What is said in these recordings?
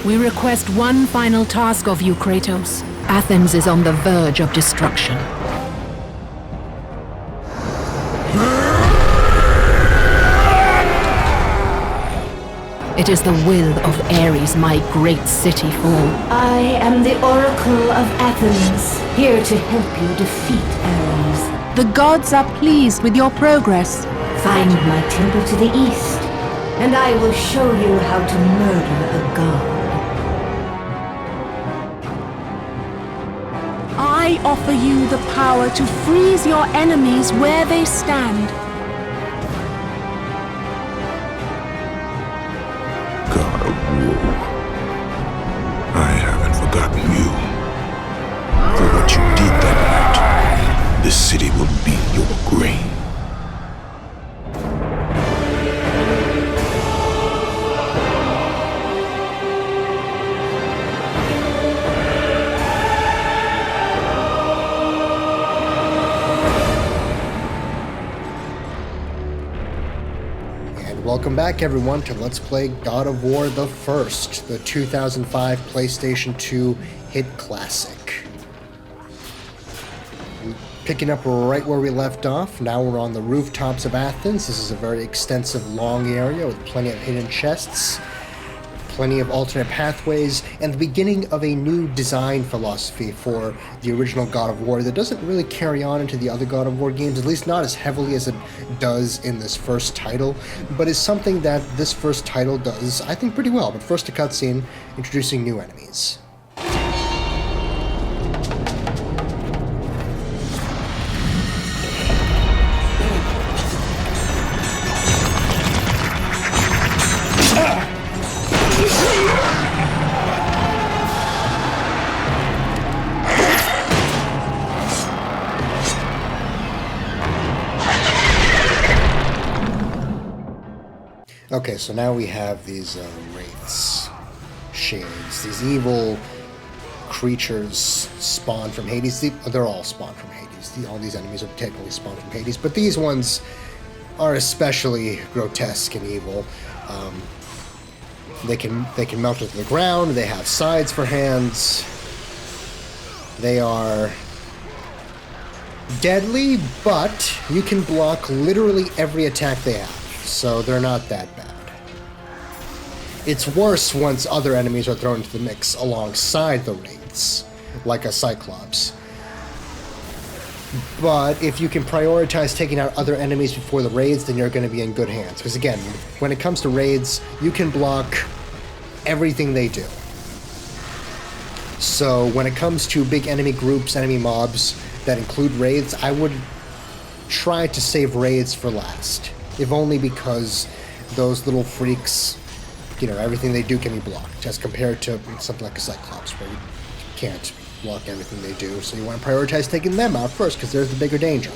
We request one final task of you, Kratos. Athens is on the verge of destruction. It is the will of Ares my great city fall. I am the Oracle of Athens, here to help you defeat Ares. The gods are pleased with your progress. Find my temple to the east, and I will show you how to murder a god. I offer you the power to freeze your enemies where they stand. God of War, I haven't forgotten you. For what you did that night, this city will be your grave. Welcome back, everyone, to Let's Play God of War the First, the 2005 PlayStation 2 hit classic. Picking up right where we left off, now we're on the rooftops of Athens. This is a very extensive, long area with plenty of hidden chests, plenty of alternate pathways, and the beginning of a new design philosophy for the original God of War that doesn't really carry on into the other God of War games, at least not as heavily as it does in this first title, but is something that this first title does, I think, pretty well. But first, a cutscene introducing new enemies. Okay, so now we have these wraiths, shades, these evil creatures spawned from Hades. They're all spawned from Hades. All these enemies are technically spawned from Hades, but these ones are especially grotesque and evil. They can melt into the ground. They have sides for hands. They are deadly, but you can block literally every attack they have. So they're not that bad. It's worse once other enemies are thrown into the mix alongside the wraiths, like a Cyclops. But if you can prioritize taking out other enemies before the raids, then you're going to be in good hands. Because again, when it comes to raids, you can block everything they do. So when it comes to big enemy groups, enemy mobs that include raids, I would try to save raids for last. If only because those little freaks, you know, everything they do can be blocked, as compared to something like a Cyclops, where you can't block everything they do. So you want to prioritize taking them out first, because there's the bigger danger.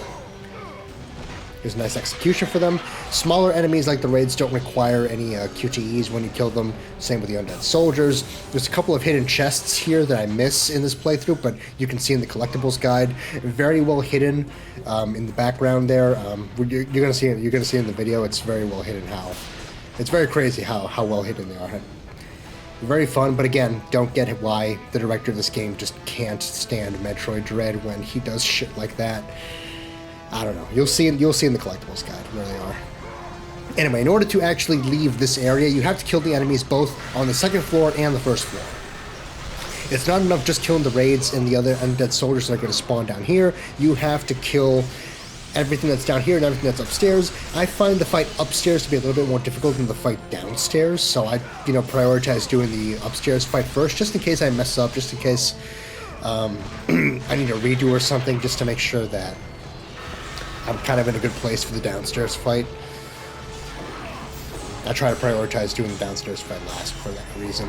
There's a nice execution for them. Smaller enemies like the raids don't require any QTEs when you kill them. Same with the undead soldiers. There's a couple of hidden chests here that I miss in this playthrough, but you can see in the collectibles guide. Very well hidden in the background there. You're gonna see it. You're gonna see in the video. It's very well hidden. It's very crazy how well hidden they are. Very fun, but again, don't get why the director of this game just can't stand Metroid Dread when he does shit like that. I don't know. You'll see in the collectibles guide where they are. Anyway, in order to actually leave this area, you have to kill the enemies both on the second floor and the first floor. It's not enough just killing the raids and the other undead soldiers that are going to spawn down here. You have to kill everything that's down here and everything that's upstairs. I find the fight upstairs to be a little bit more difficult than the fight downstairs, so I, prioritize doing the upstairs fight first, just in case I mess up, just in case I need a redo or something, just to make sure that I'm kind of in a good place for the downstairs fight. I try to prioritize doing the downstairs fight last for that reason.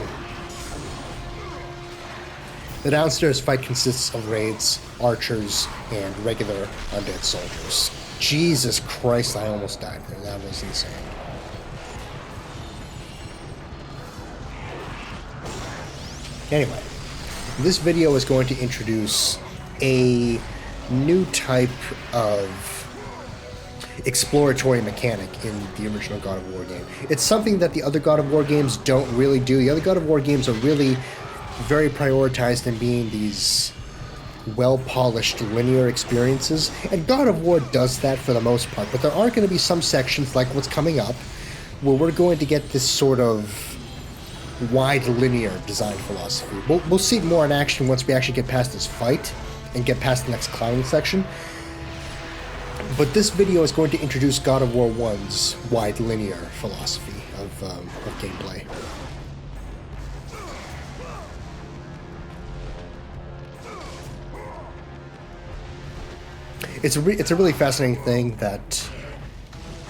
The downstairs fight consists of raids, archers, and regular undead soldiers. Jesus Christ, I almost died there. That was insane. Anyway, this video is going to introduce a new type of exploratory mechanic in the original God of War game. It's something that the other God of War games don't really do. The other God of War games are really very prioritized in being these well-polished linear experiences, and God of War does that for the most part, but there are going to be some sections, like what's coming up, where we're going to get this sort of wide linear design philosophy. We'll see it more in action once we actually get past this fight and get past the next climbing section. But this video is going to introduce God of War 1's wide linear philosophy of gameplay. It's a really fascinating thing that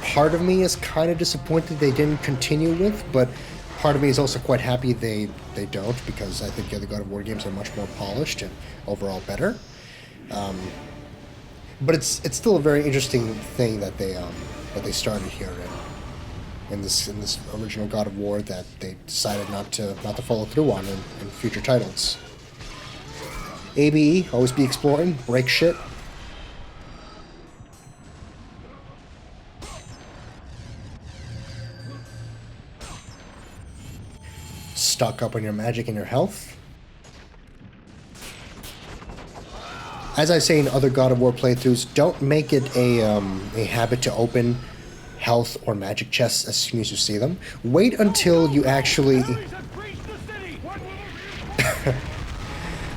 part of me is kind of disappointed they didn't continue with, but part of me is also quite happy they don't, because I think the other God of War games are much more polished and overall better. But it's still a very interesting thing that they started here in this original God of War that they decided not to follow through on in future titles. ABE, always be exploring, break shit. Stock up on your magic and your health. As I say in other God of War playthroughs, don't make it a habit to open health or magic chests as soon as you see them. Wait until you actually...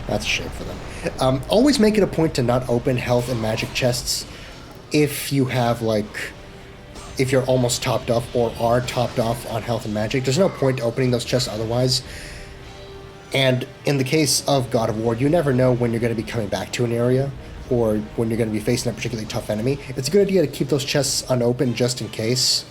That's a shame for them. Always make it a point to not open health and magic chests if you have, like... if you're almost topped off or are topped off on health and magic. There's no point opening those chests otherwise. And in the case of God of War, you never know when you're going to be coming back to an area or when you're going to be facing a particularly tough enemy. It's a good idea to keep those chests unopened just in case.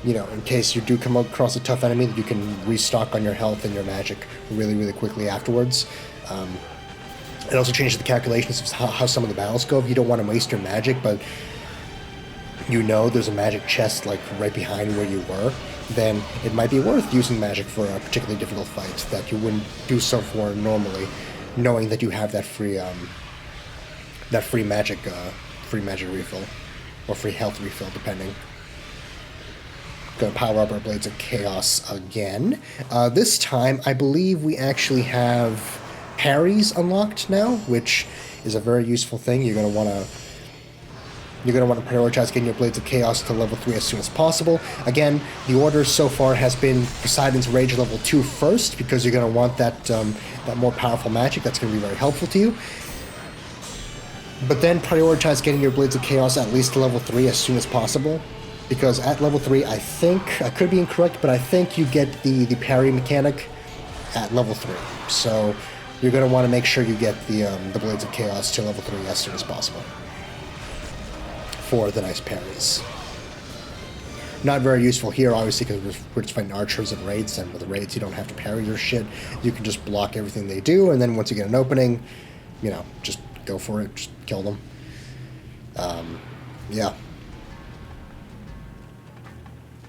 You know, in case you do come across a tough enemy, that you can restock on your health and your magic really, really quickly afterwards. It also changes the calculations of how some of the battles go. If you don't want to waste your magic, but you know there's a magic chest like right behind where you were, then it might be worth using magic for a particularly difficult fight that you wouldn't do so for normally, knowing that you have that free magic refill or free health refill, depending. Gonna power up our Blades of Chaos again. This time, I believe we actually have parries unlocked now, which is a very useful thing. You're gonna want to prioritize getting your Blades of Chaos to level 3 as soon as possible. Again, the order so far has been Poseidon's Rage level 2 first, because you're going to want that more powerful magic. That's going to be very helpful to you. But then prioritize getting your Blades of Chaos at least to level 3 as soon as possible, because at level 3, I think, I could be incorrect, but I think you get the parry mechanic at level 3. So you're going to want to make sure you get the Blades of Chaos to level 3 as soon as possible for the nice parries. Not very useful here, obviously, because we're just fighting archers and raids, and with the raids you don't have to parry your shit. You can just block everything they do, and then once you get an opening, you know, just go for it, just kill them. Yeah.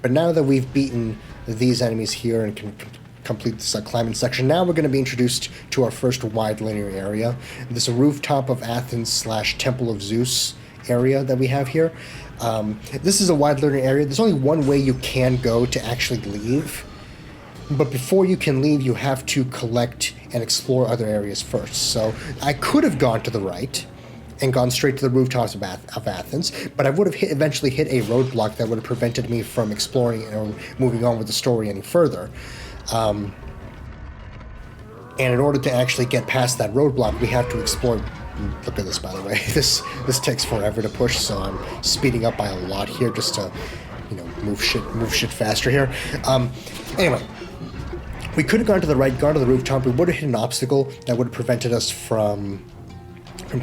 But now that we've beaten these enemies here and can complete this climbing section, now we're going to be introduced to our first wide linear area. This rooftop of Athens / Temple of Zeus area that we have here. This is a wide linear area. There's only one way you can go to actually leave, but before you can leave you have to collect and explore other areas first. So I could have gone to the right and gone straight to the rooftops of Athens, but I would have eventually hit a roadblock that would have prevented me from exploring or moving on with the story any further. And in order to actually get past that roadblock, we have to explore. Look at this, by the way. This takes forever to push, so I'm speeding up by a lot here just to, you know, move shit faster here. Anyway, we could have gone to the right, gone to the rooftop. We would have hit an obstacle that would have prevented us from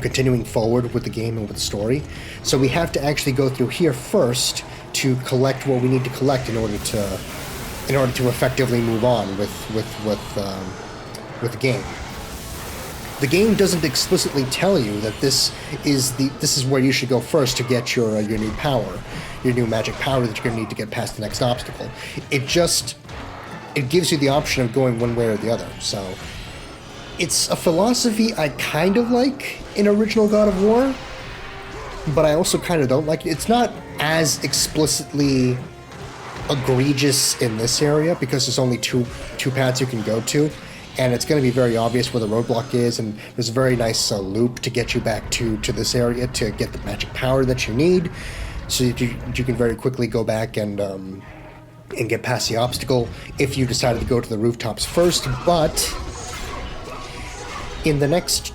continuing forward with the game and with the story. So we have to actually go through here first to collect what we need to collect in order to effectively move on with the game. The game doesn't explicitly tell you that this is where you should go first to get your new power, your new magic power that you're going to need to get past the next obstacle. It gives you the option of going one way or the other. So it's a philosophy I kind of like in original God of War, but I also kind of don't like it. It's not as explicitly egregious in this area because there's only two paths you can go to, and it's going to be very obvious where the roadblock is, and there's a very nice loop to get you back to this area to get the magic power that you need, so you can very quickly go back and get past the obstacle if you decided to go to the rooftops first. But in the next,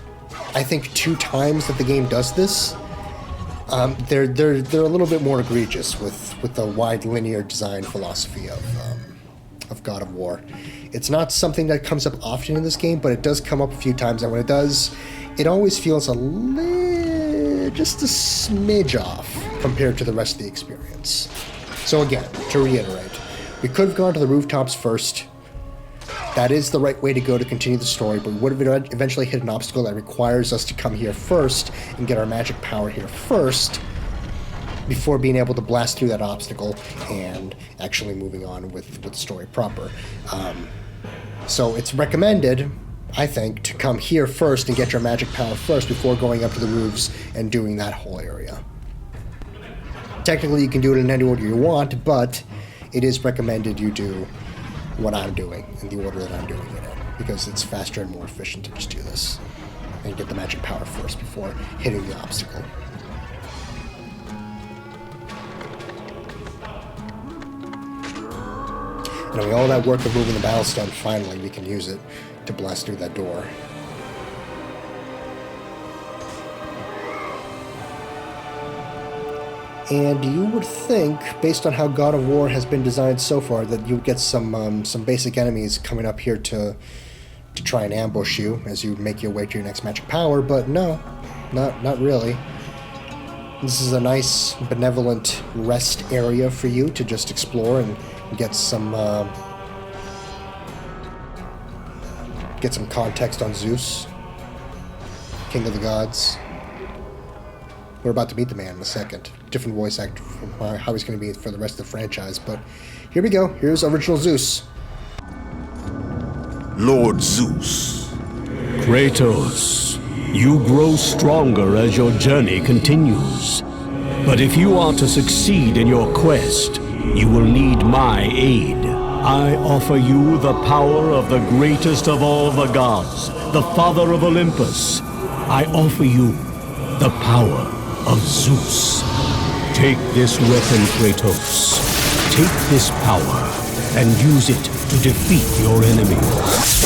I think, 2 times that the game does this, they're a little bit more egregious with the wide linear design philosophy of God of War. It's not something that comes up often in this game, but it does come up a few times, and when it does, it always feels just a smidge off compared to the rest of the experience. So again, to reiterate, we could have gone to the rooftops first. That is the right way to go to continue the story, but we would have eventually hit an obstacle that requires us to come here first and get our magic power here first before being able to blast through that obstacle and actually moving on with the story proper. So it's recommended, I think, to come here first and get your magic power first before going up to the roofs and doing that whole area. Technically, you can do it in any order you want, but it is recommended you do what I'm doing in the order that I'm doing it in, because it's faster and more efficient to just do this and get the magic power first before hitting the obstacle. And I mean, all that work of moving the battle stone, finally we can use it to blast through that door. And you would think, based on how God of War has been designed so far, that you would get some basic enemies coming up here to try and ambush you as you make your way to your next magic power, but no, not really. This is a nice, benevolent rest area for you to just explore and get some context on Zeus, King of the Gods. We're about to meet the man in a second. Different voice actor from how he's going to be for the rest of the franchise, but here we go. Here's original Zeus. Lord Zeus. Kratos, you grow stronger as your journey continues. But if you are to succeed in your quest, you will need my aid. I offer you the power of the greatest of all the gods, the father of Olympus. I offer you the power of Zeus. Take this weapon, Kratos. Take this power and use it to defeat your enemies.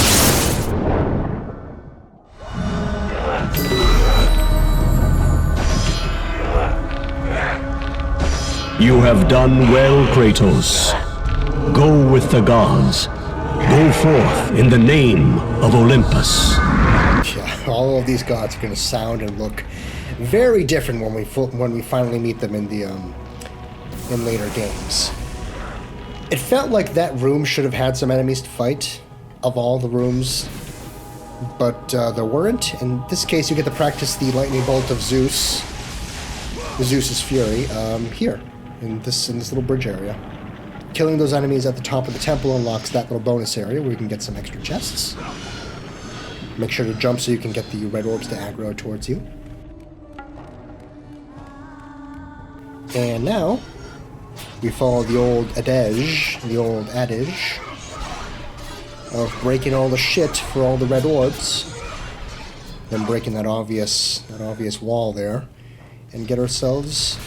You have done well, Kratos. Go with the gods. Go forth in the name of Olympus. Yeah, all of these gods are going to sound and look very different when we finally meet them in the in later games. It felt like that room should have had some enemies to fight, of all the rooms, but there weren't. In this case, you get to practice the lightning bolt of Zeus, Zeus's fury, here in this little bridge area. Killing those enemies at the top of the temple unlocks that little bonus area where you can get some extra chests. Make sure to jump so you can get the red orbs to aggro towards you. And now, we follow the old adage of breaking all the shit for all the red orbs, then breaking that obvious wall there, and get ourselves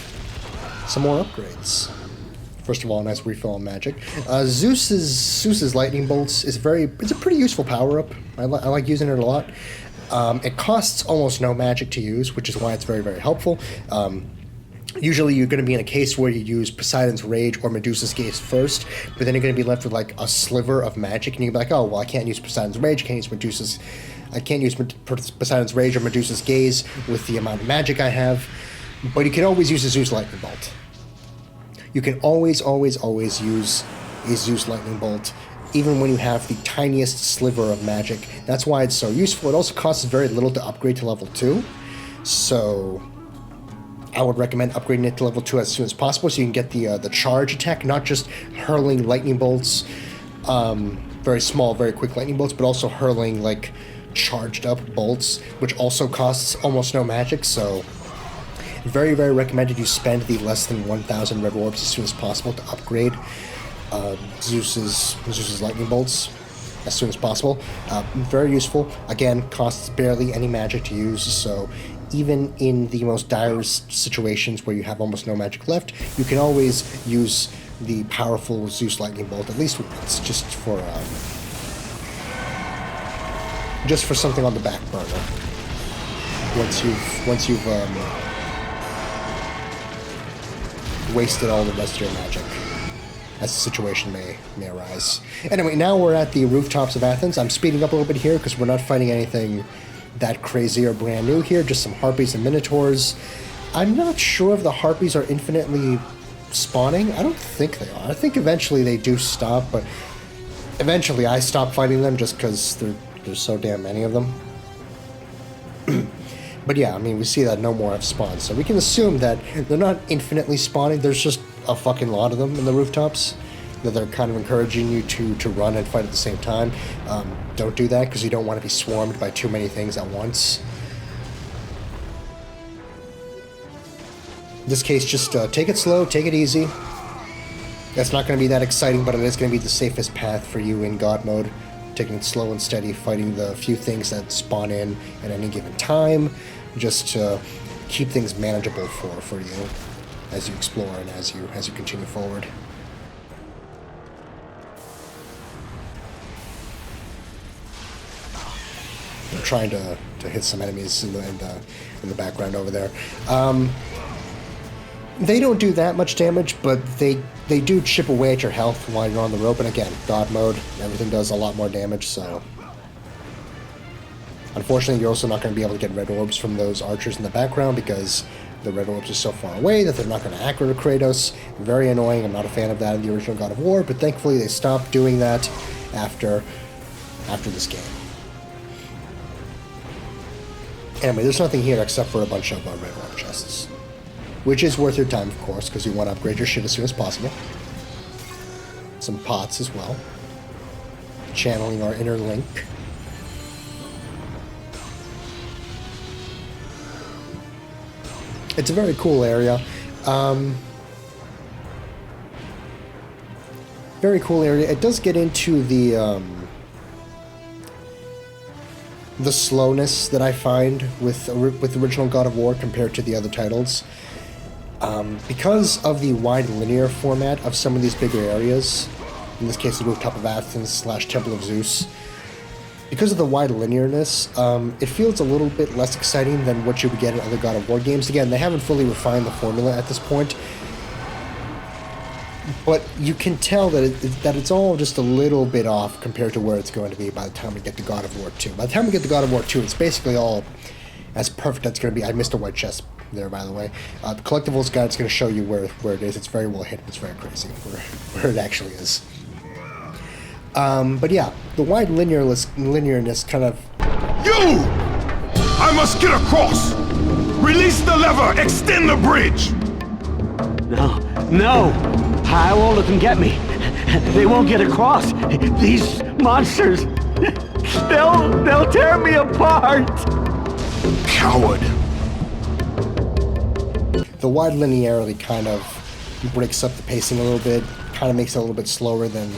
some more upgrades. First of all, a nice refill on magic. Zeus's lightning bolts is it's a pretty useful power up. I like using it a lot. It costs almost no magic to use, which is why it's very, very helpful. Usually you're going to be in a case where you use Poseidon's Rage or Medusa's Gaze first, but then you're going to be left with like a sliver of magic, and you're going to be like, oh, well, I can't use Poseidon's Rage, I can't use Poseidon's Rage or Medusa's Gaze with the amount of magic I have, but you can always use a Zeus Lightning Bolt. You can always use a Zeus Lightning Bolt, even when you have the tiniest sliver of magic. That's why it's so useful. It also costs very little to upgrade to level 2, so I would recommend upgrading it to level 2 as soon as possible so you can get the charge attack, not just hurling lightning bolts, very small, very quick lightning bolts, but also hurling like charged up bolts, which also costs almost no magic. So Very, very recommended you spend the less than 1,000 red orbs as soon as possible to upgrade Zeus's lightning bolts as soon as possible. Very useful. Again, costs barely any magic to use, so even in the most dire situations where you have almost no magic left, you can always use the powerful Zeus lightning bolt at least once, just for something on the back burner. Once you've wasted all the rest of your magic, as the situation may arise. Anyway, now we're at the rooftops of Athens. I'm speeding up a little bit here because we're not fighting anything that crazy or brand new here, just some harpies and minotaurs. I'm not sure if the harpies are infinitely spawning. I don't think they are. I think eventually they do stop, but eventually I stop fighting them just because there's so damn many of them. But yeah, I mean, we see that no more have spawned, so we can assume that they're not infinitely spawning. There's just a fucking lot of them in the rooftops that they're kind of encouraging you to run and fight at the same time. Don't do that because you don't want to be swarmed by too many things at once. In this case, just take it slow, take it easy. That's not going to be that exciting, but it is going to be the safest path for you in God mode. Taking it slow and steady, fighting the few things that spawn in at any given time, just to keep things manageable for you as you explore and as you continue forward. I'm trying to hit some enemies in the background over there. They don't do that much damage, but they do chip away at your health while you're on the rope. And again, God mode, everything does a lot more damage, so... Unfortunately, you're also not going to be able to get red orbs from those archers in the background because the red orbs are so far away that they're not going to aggro to Kratos. Very annoying. I'm not a fan of that in the original God of War, but thankfully they stopped doing that after this game. Anyway, there's nothing here except for a bunch of red orb chests. Which is worth your time, of course, because you want to upgrade your shit as soon as possible. Some pots as well. Channeling our inner link. It's a very cool area. Very cool area. It does get into the slowness that I find with original God of War compared to the other titles. Because of the wide linear format of some of these bigger areas, in this case the Rooftop of Athens / Temple of Zeus, because of the wide linearness, it feels a little bit less exciting than what you would get in other God of War games. Again, they haven't fully refined the formula at this point, but you can tell that it's all just a little bit off compared to where it's going to be by the time we get to God of War 2. By the time we get to God of War 2, it's basically all as perfect as it's going to be. I missed a white chest there, by the way. The collectibles guide is going to show you where it is. It's very well hidden. It's very crazy where it actually is. But yeah, the wide linearness kind of... You! I must get across! Release the lever! Extend the bridge! No! I won't let them get me. They won't get across. These monsters, they'll tear me apart! Coward! The wide linearity kind of breaks up the pacing a little bit, kind of makes it a little bit slower than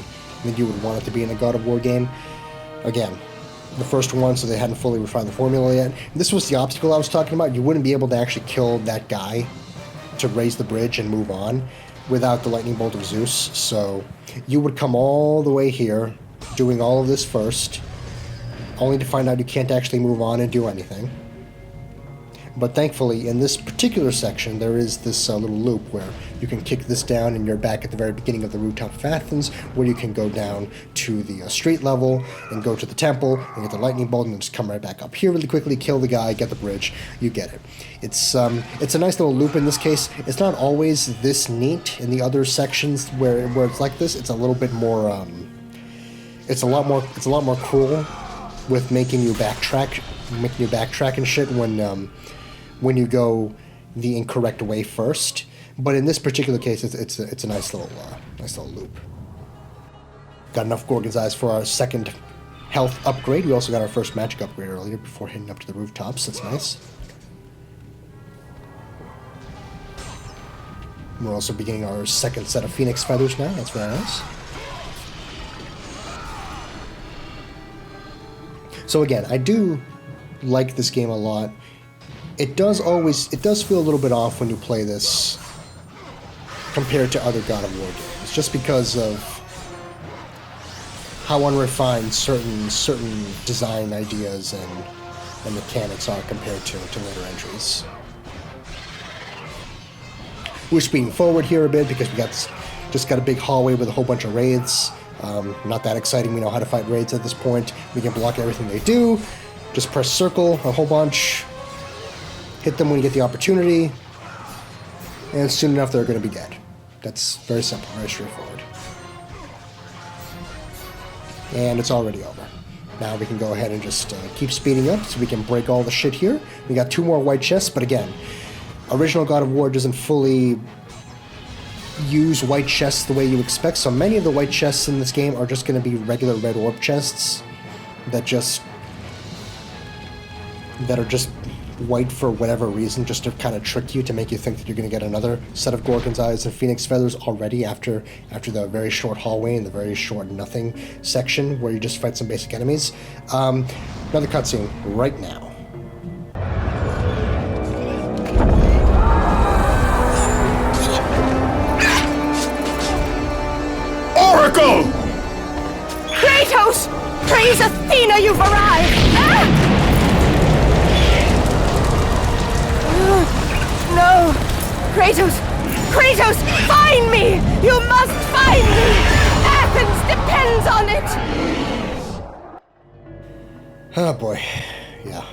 you would want it to be in a God of War game. Again, the first one, so they hadn't fully refined the formula yet. This was the obstacle I was talking about. You wouldn't be able to actually kill that guy to raise the bridge and move on without the lightning bolt of Zeus. So you would come all the way here, doing all of this first, only to find out you can't actually move on and do anything. But thankfully, in this particular section, there is this little loop where you can kick this down and you're back at the very beginning of the Rooftop of Athens, where you can go down to the street level and go to the temple and get the lightning bolt and then just come right back up here really quickly, kill the guy, get the bridge. You get it. It's a nice little loop in this case. It's not always this neat in the other sections where it's like this. It's a little bit more. It's a lot more cruel with making you backtrack and shit when you go the incorrect way first. But in this particular case, it's a nice little loop. Got enough Gorgon's Eyes for our second health upgrade. We also got our first magic upgrade earlier before heading up to the rooftops. That's nice. We're also beginning our second set of Phoenix feathers now. That's very nice. So again, I do like this game a lot. It does feel a little bit off when you play this compared to other God of War games, just because of how unrefined certain design ideas and mechanics are compared to later entries. We're speeding forward here a bit because we just got a big hallway with a whole bunch of wraiths. Not that exciting. We know how to fight raids at this point. We can block everything they do. Just press circle a whole bunch. Hit them when you get the opportunity. And soon enough they're going to be dead. That's very simple, very straightforward. And it's already over. Now we can go ahead and just keep speeding up so we can break all the shit here. We got 2 more white chests, but again, original God of War doesn't fully use white chests the way you expect, so many of the white chests in this game are just going to be regular red orb chests that are just white for whatever reason, just to kind of trick you, to make you think that you're going to get another set of Gorgon's Eyes and Phoenix Feathers already after the very short hallway and the very short nothing section where you just fight some basic enemies. Another cutscene right now. Oracle! Kratos! Praise Athena, you've arrived! Ah! No! Kratos! Kratos! Find me! You must find me! Athens depends on it! Oh boy. Yeah.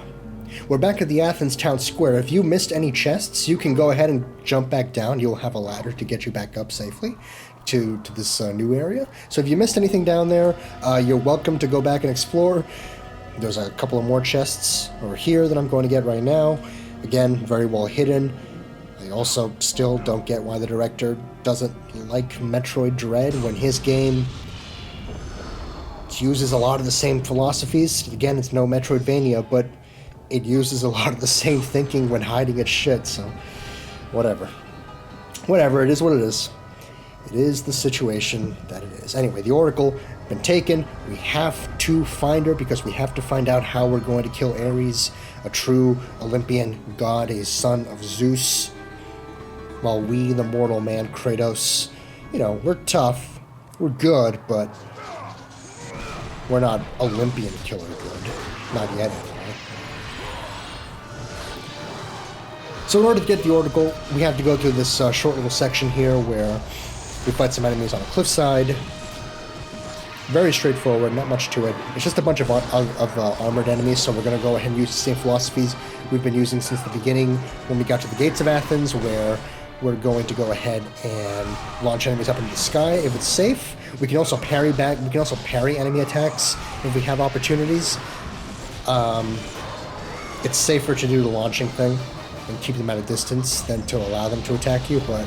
We're back at the Athens town square. If you missed any chests, you can go ahead and jump back down. You'll have a ladder to get you back up safely to this new area. So if you missed anything down there, you're welcome to go back and explore. There's a couple of more chests over here that I'm going to get right now. Again, very well hidden. I also still don't get why the director doesn't like Metroid Dread when his game uses a lot of the same philosophies. Again, it's no Metroidvania, but it uses a lot of the same thinking when hiding its shit, so whatever. Whatever, it is what it is. It is the situation that it is. Anyway, the Oracle has been taken. We have to find her because we have to find out how we're going to kill Ares, a true Olympian god, a son of Zeus. While we, the mortal man, Kratos, we're tough, we're good, but we're not Olympian killer good. Not yet, anyway. So in order to get the Oracle, we have to go through this short little section here where we fight some enemies on a cliffside. Very straightforward, not much to it. It's just a bunch of armored enemies, so we're going to go ahead and use the same philosophies we've been using since the beginning when we got to the gates of Athens, where we're going to go ahead and launch enemies up into the sky if it's safe. We can also parry back. We can also parry enemy attacks if we have opportunities. It's safer to do the launching thing and keep them at a distance than to allow them to attack you, but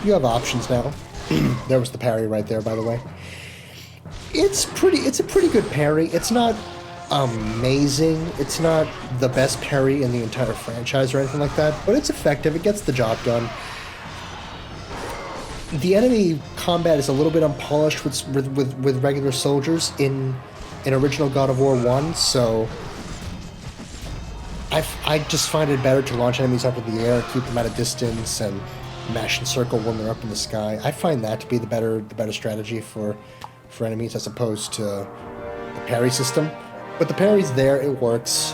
you have options now. There was the parry right there, by the way. It's a pretty good parry. It's not amazing. It's not the best parry in the entire franchise or anything like that, but it's effective. It gets the job done. The enemy combat is a little bit unpolished with regular soldiers in original God of War 1, so I just find it better to launch enemies up in the air, keep them at a distance, and mash and circle when they're up in the sky. I find that to be the better strategy for enemies as opposed to the parry system. But the parry's there, it works.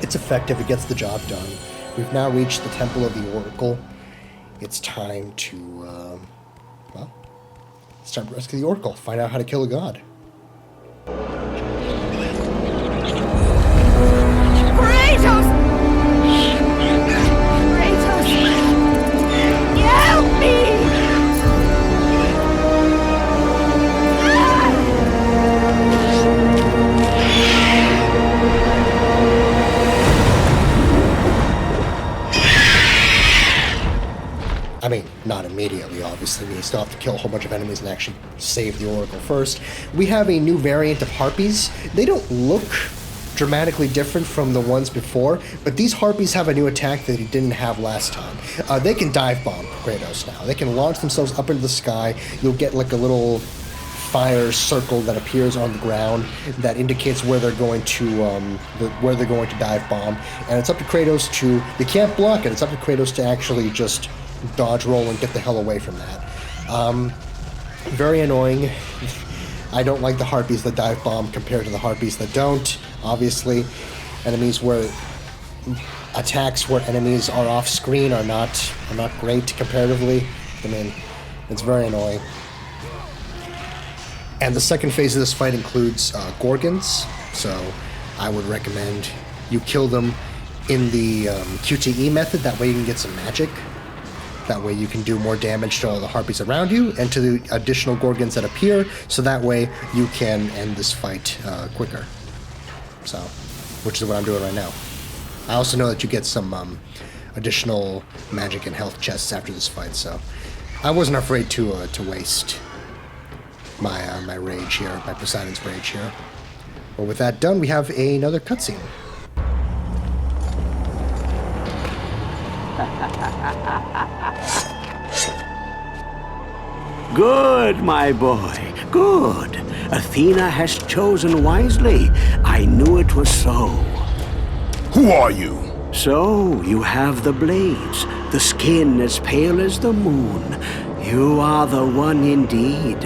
It's effective, it gets the job done. We've now reached the Temple of the Oracle. It's time to, it's time to rescue the Oracle, find out how to kill a god. Kratos! Kratos! Help me! I mean, not immediately, obviously. We still have to kill a whole bunch of enemies and actually save the Oracle first. We have a new variant of Harpies. They don't look dramatically different from the ones before, but these harpies have a new attack that he didn't have last time. They can dive bomb Kratos now. They can launch themselves up into the sky. You'll get like a little fire circle that appears on the ground that indicates where they're going to dive bomb, and it's up to Kratos to. You can't block it. It's up to Kratos to actually just dodge roll and get the hell away from that. Very annoying. I don't like the harpies that dive bomb compared to the harpies that don't. Obviously, attacks where enemies are off screen are not great comparatively. I mean, it's very annoying. And the second phase of this fight includes Gorgons, so I would recommend you kill them in the QTE method. That way you can get some magic. That way you can do more damage to all the harpies around you and to the additional Gorgons that appear, so that way you can end this fight quicker. So, which is what I'm doing right now. I also know that you get some additional magic and health chests after this fight, so I wasn't afraid to waste my rage here, my Poseidon's rage here. Well, with that done, we have another cutscene. Good, my boy, good. Athena has chosen wisely. I knew it was so. Who are you? So, you have the blades, the skin as pale as the moon. You are the one indeed.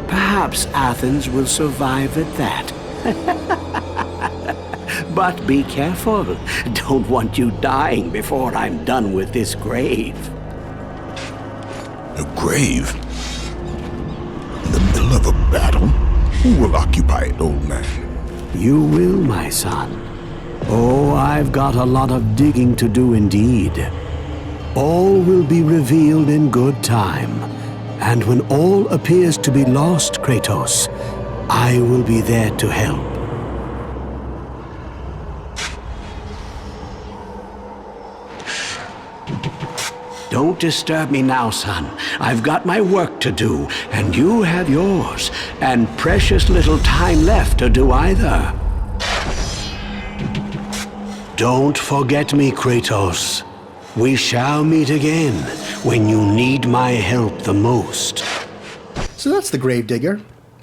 Perhaps Athens will survive at that. But be careful. Don't want you dying before I'm done with this grave. A grave? In the middle of a battle? Who will occupy it, old man? You will, my son. Oh, I've got a lot of digging to do indeed. All will be revealed in good time. And when all appears to be lost, Kratos, I will be there to help. Don't disturb me now, son. I've got my work to do, and you have yours, and precious little time left to do either. Don't forget me, Kratos. We shall meet again when you need my help the most. So that's the Gravedigger.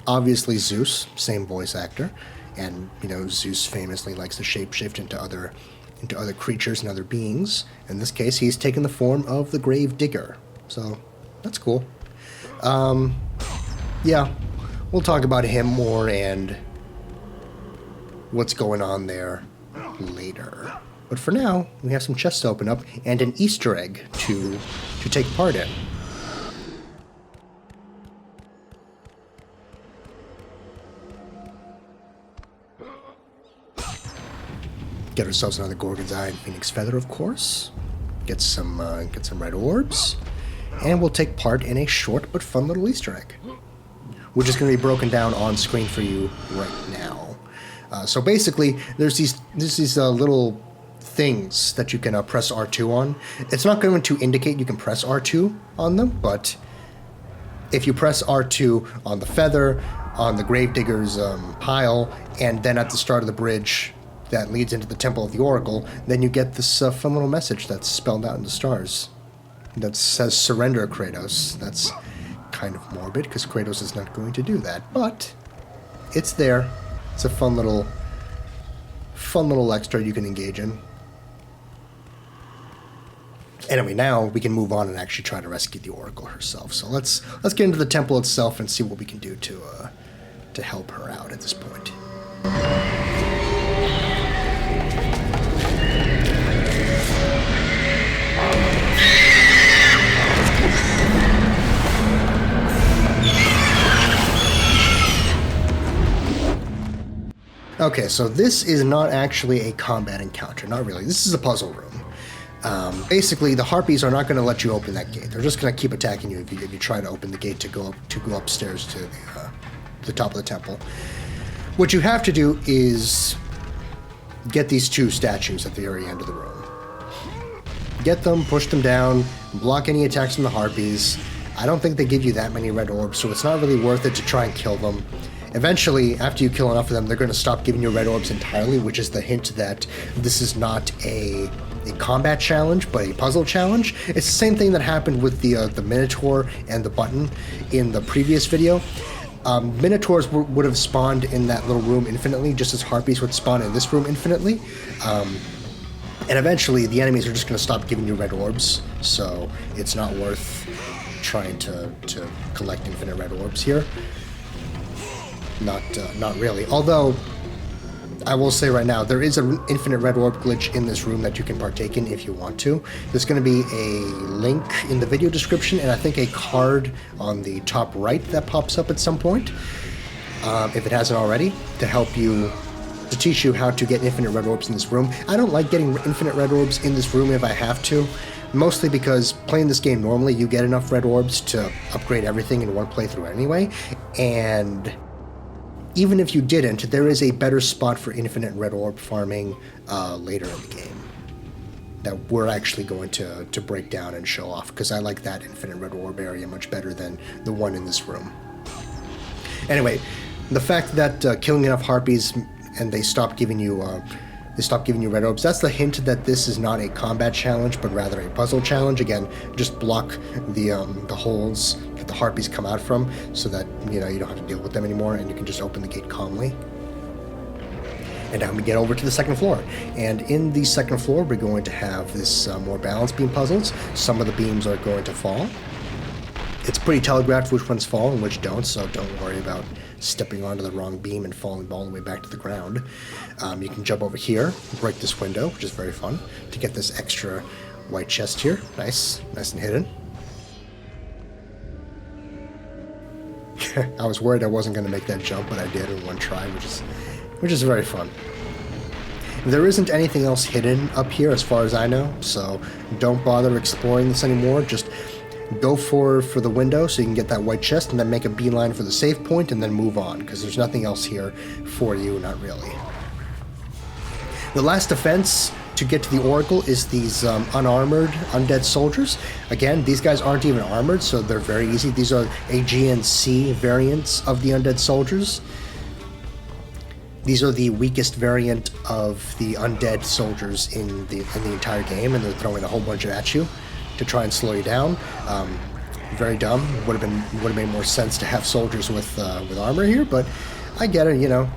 Obviously Zeus, same voice actor. And, Zeus famously likes to shapeshift into other creatures and other beings. In this case, he's taken the form of the Gravedigger. So, that's cool. Yeah, we'll talk about him more and what's going on there later. But for now, we have some chests to open up and an Easter egg to take part in. Get ourselves another Gorgon's Eye and Phoenix Feather, of course. Get some red orbs. And we'll take part in a short but fun little Easter egg, which is going to be broken down on screen for you right now. So basically, there's these little things that you can press R2 on. It's not going to indicate you can press R2 on them, but if you press R2 on the feather, on the Gravedigger's pile, and then at the start of the bridge that leads into the Temple of the Oracle, then you get this fun little message that's spelled out in the stars that says, "Surrender, Kratos." That's kind of morbid, because Kratos is not going to do that, but it's there. It's a fun little extra you can engage in. Anyway, now we can move on and actually try to rescue the Oracle herself. So let's get into the temple itself and see what we can do to help her out at this point. Okay, so this is not actually a combat encounter. Not really. This is a puzzle room. Basically, the Harpies are not going to let you open that gate. They're just going to keep attacking you if you try to open the gate to go upstairs to the top of the temple. What you have to do is get these two statues at the very end of the room. Get them, push them down, block any attacks from the Harpies. I don't think they give you that many red orbs, so it's not really worth it to try and kill them. Eventually, after you kill enough of them, they're going to stop giving you red orbs entirely, which is the hint that this is not a combat challenge, but a puzzle challenge. It's the same thing that happened with the Minotaur and the button in the previous video. Minotaurs would have spawned in that little room infinitely, just as Harpies would spawn in this room infinitely. And eventually, the enemies are just going to stop giving you red orbs, so it's not worth trying to collect infinite red orbs here. Not really. Although, I will say right now, there is an infinite red orb glitch in this room that you can partake in if you want to. There's going to be a link in the video description, and I think a card on the top right that pops up at some point, if it hasn't already, to help you, to teach you how to get infinite red orbs in this room. I don't like getting infinite red orbs in this room if I have to, mostly because playing this game normally, you get enough red orbs to upgrade everything in one playthrough anyway, and even if you didn't, there is a better spot for infinite red orb farming later in the game that we're actually going to break down and show off, because I like that infinite red orb area much better than the one in this room. Anyway, the fact that killing enough harpies and they stop giving you red orbs, that's the hint that this is not a combat challenge, but rather a puzzle challenge. Again, just block the holes that the harpies come out from, so that you don't have to deal with them anymore, and you can just open the gate calmly. And now we get over to the second floor, and in the second floor we're going to have this more balance beam puzzles. Some of the beams are going to fall. It's pretty telegraphed which ones fall and which don't, so don't worry about stepping onto the wrong beam and falling all the way back to the ground. You can jump over here, break this window, which is very fun, to get this extra white chest here. Nice and hidden. I was worried I wasn't going to make that jump, but I did in one try, which is very fun. There isn't anything else hidden up here as far as I know, so don't bother exploring this anymore. Just go for the window so you can get that white chest, and then make a beeline for the save point and then move on, because there's nothing else here for you, not really. The last defense to get to the Oracle is these unarmored undead soldiers. Again, these guys aren't even armored, so they're very easy. These are a GNC variants of the undead soldiers. These are the weakest variant of the undead soldiers in the entire game, and they're throwing a whole bunch at you to try and slow you down. Very dumb. Would have made more sense to have soldiers with armor here, but I get it.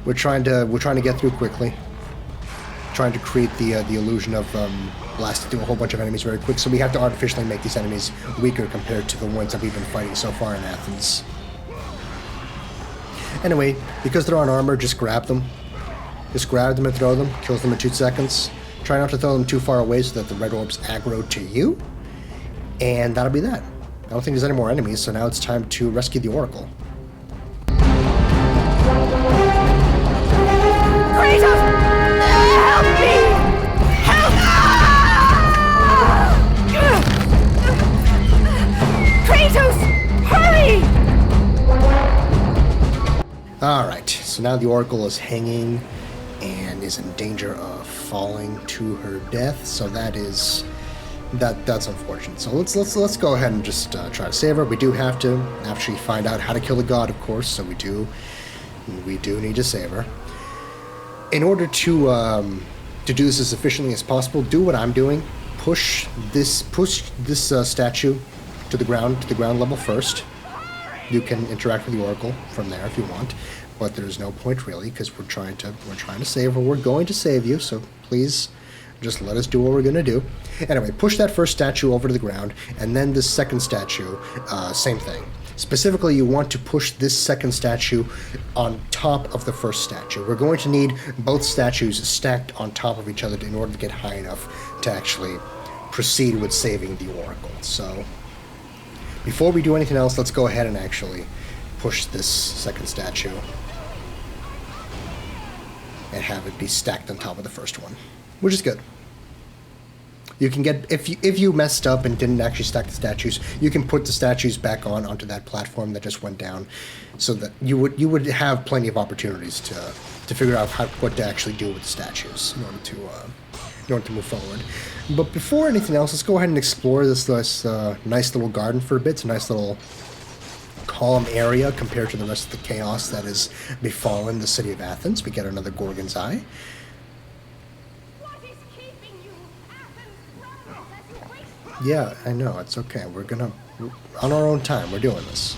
We're trying to get through quickly, trying to create the illusion of blasting through a whole bunch of enemies very quick. So we have to artificially make these enemies weaker compared to the ones that we've been fighting so far in Athens. Anyway, because they're on armor, just grab them. Just grab them and throw them. Kills them in 2 seconds. Try not to throw them too far away so that the red orbs aggro to you. And that'll be that. I don't think there's any more enemies, so now it's time to rescue the Oracle. Kratos! Help me! Help! Kratos! Hurry! Alright, so now the Oracle is hanging and is in danger of falling to her death, so that's unfortunate. So let's go ahead and just try to save her. We do have to actually find out how to kill the god, of course, so we do need to save her. In order to do this as efficiently as possible, do what I'm doing. Push this statue to the ground level first. You can interact with the Oracle from there if you want, but there's no point really, because we're trying to save her. We're going to save you, so please just let us do what we're going to do. Anyway, push that first statue over to the ground, and then this second statue, same thing. Specifically, you want to push this second statue on top of the first statue. We're going to need both statues stacked on top of each other in order to get high enough to actually proceed with saving the Oracle. So before we do anything else, let's go ahead and actually push this second statue and have it be stacked on top of the first one, which is good. You can get, if you messed up and didn't actually stack the statues, you can put the statues back onto that platform that just went down, so that you would have plenty of opportunities to figure out what to actually do with the statues in order to move forward. But before anything else, let's go ahead and explore this nice little garden for a bit. It's a nice little calm area compared to the rest of the chaos that has befallen the city of Athens. We get another Gorgon's Eye. What is keeping you? Athens grows as you waste. Yeah, I know, it's okay. We're on our own time, we're doing this.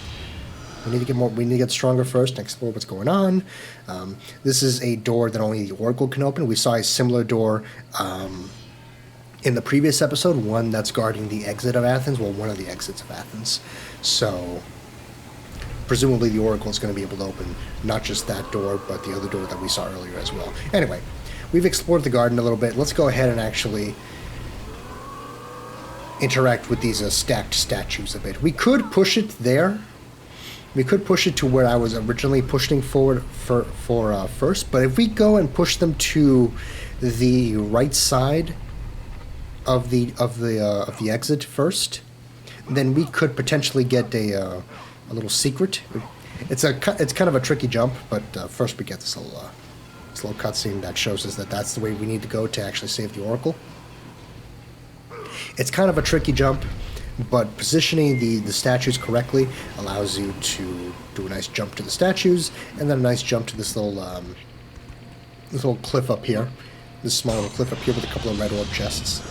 We need to get stronger first and explore what's going on. This is a door that only the Oracle can open. We saw a similar door in the previous episode, one that's guarding the exit of Athens, well, one of the exits of Athens. So, presumably the Oracle is going to be able to open not just that door, but the other door that we saw earlier as well. Anyway, we've explored the garden a little bit. Let's go ahead and actually interact with these stacked statues a bit. We could push it there. We could push it to where I was originally pushing forward for first, but if we go and push them to the right side of the exit first, then we could potentially get a little secret. It's kind of a tricky jump, but first we get this little cutscene that shows us that that's the way we need to go to actually save the Oracle. It's kind of a tricky jump, but positioning the statues correctly allows you to do a nice jump to the statues, and then a nice jump to this little cliff up here. This small little cliff up here with a couple of red orb chests.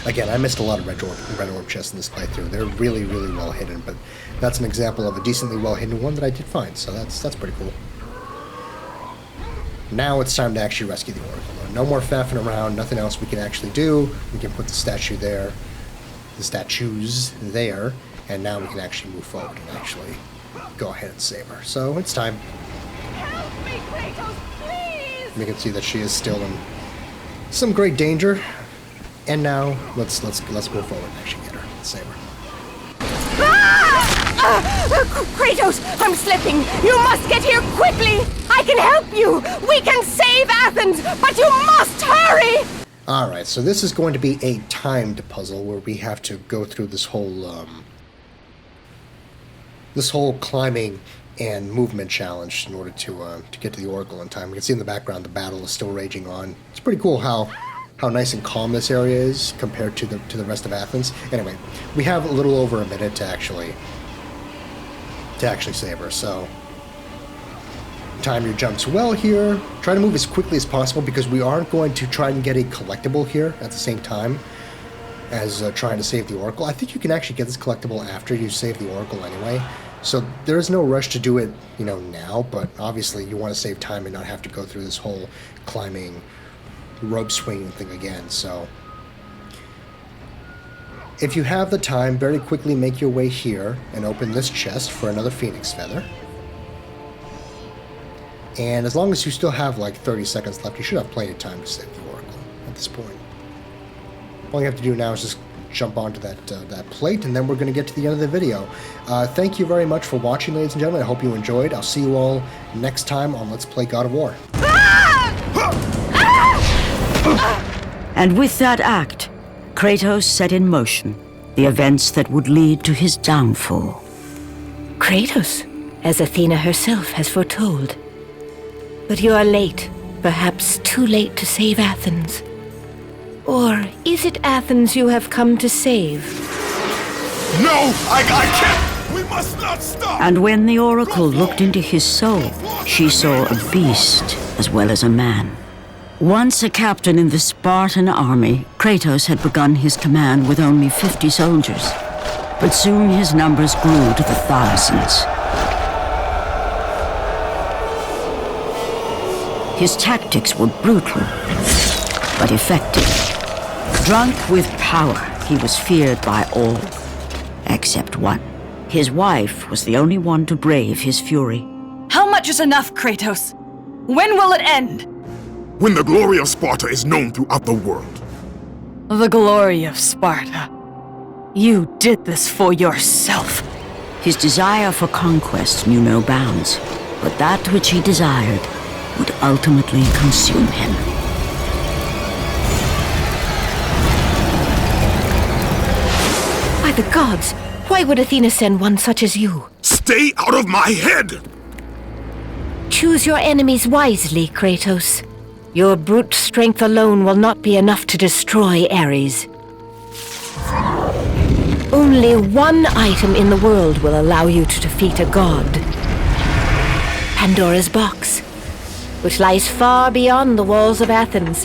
Again, I missed a lot of red orb chests in this playthrough. They're really, really well hidden, but that's an example of a decently well hidden one that I did find, so that's pretty cool. Now it's time to actually rescue the Oracle. No more faffing around, nothing else we can actually do. We can put the statue there, the statues there, and now we can actually move forward and actually go ahead and save her. So it's time. Help me, Kratos, please! We can see that she is still in some great danger. And now let's move forward and actually get her and save her. Kratos, I'm slipping! You must get here quickly! I can help you! We can save Athens, but you must hurry! Alright, so this is going to be a timed puzzle where we have to go through this whole climbing and movement challenge in order to get to the Oracle in time. We can see in the background the battle is still raging on. It's pretty cool how nice and calm this area is compared to the rest of Athens. Anyway, we have a little over a minute to actually save her, so time your jumps well here. Try to move as quickly as possible because we aren't going to try and get a collectible here at the same time as trying to save the Oracle. I think you can actually get this collectible after you save the Oracle anyway, so there's no rush to do it, now, but obviously you want to save time and not have to go through this whole climbing rope swinging thing again. So if you have the time, very quickly make your way here and open this chest for another Phoenix Feather. And as long as you still have like 30 seconds left, you should have plenty of time to save the Oracle at this point. All you have to do now is just jump onto that plate, and then we're going to get to the end of the video. Thank you very much for watching, ladies and gentlemen. I hope you enjoyed. I'll see you all next time on Let's Play God of War. And with that act, Kratos set in motion the events that would lead to his downfall. Kratos, as Athena herself has foretold. But you are late, perhaps too late to save Athens. Or is it Athens you have come to save? No! I can't! We must not stop! And when the Oracle looked into his soul, she saw a beast as well as a man. Once a captain in the Spartan army, Kratos had begun his command with only 50 soldiers. But soon his numbers grew to the thousands. His tactics were brutal, but effective. Drunk with power, he was feared by all, except one. His wife was the only one to brave his fury. How much is enough, Kratos? When will it end? When the glory of Sparta is known throughout the world. The glory of Sparta. You did this for yourself. His desire for conquest knew no bounds, but that which he desired would ultimately consume him. By the gods, why would Athena send one such as you? Stay out of my head! Choose your enemies wisely, Kratos. Your brute strength alone will not be enough to destroy Ares. Only one item in the world will allow you to defeat a god. Pandora's box, which lies far beyond the walls of Athens,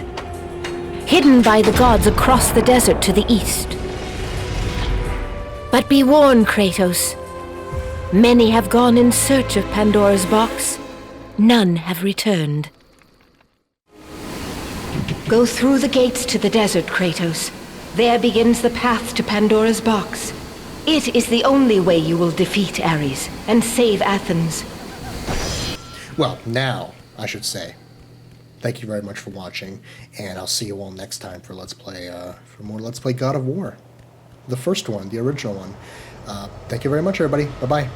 hidden by the gods across the desert to the east. But be warned, Kratos. Many have gone in search of Pandora's box. None have returned. Go through the gates to the desert, Kratos. There begins the path to Pandora's box. It is the only way you will defeat Ares and save Athens. Well, now, I should say. Thank you very much for watching, and I'll see you all next time for more Let's Play God of War. The first one, the original one. Thank you very much, everybody. Bye-bye.